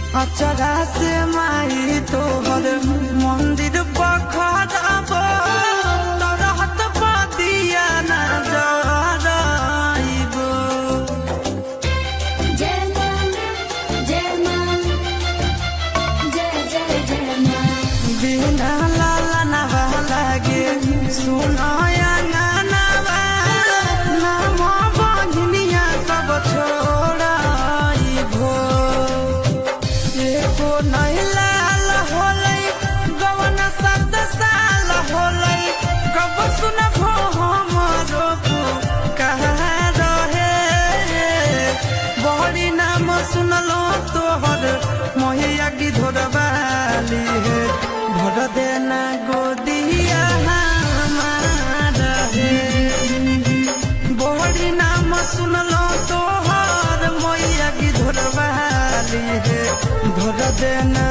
अचरा से माई तोहर मंदिर पखड़ब तरहत पतिया न जराइब। जय मां जय मां जय जय जय मां। बिना लाला नवा लागे सुनाया नानवा नाम बहिनिया सब छोड़ाइबो। एको नहीं लाल होलै गवन शब्द साल होलै कब सुनबो हमरो कहा रहे। बहरी नाम सुनलो तोहर मोहिया की धोरबाली है भर देना गोदिया हमारा है। बहरी नाम सुनलो तोहर मोहिया की धोरबाली है भर देना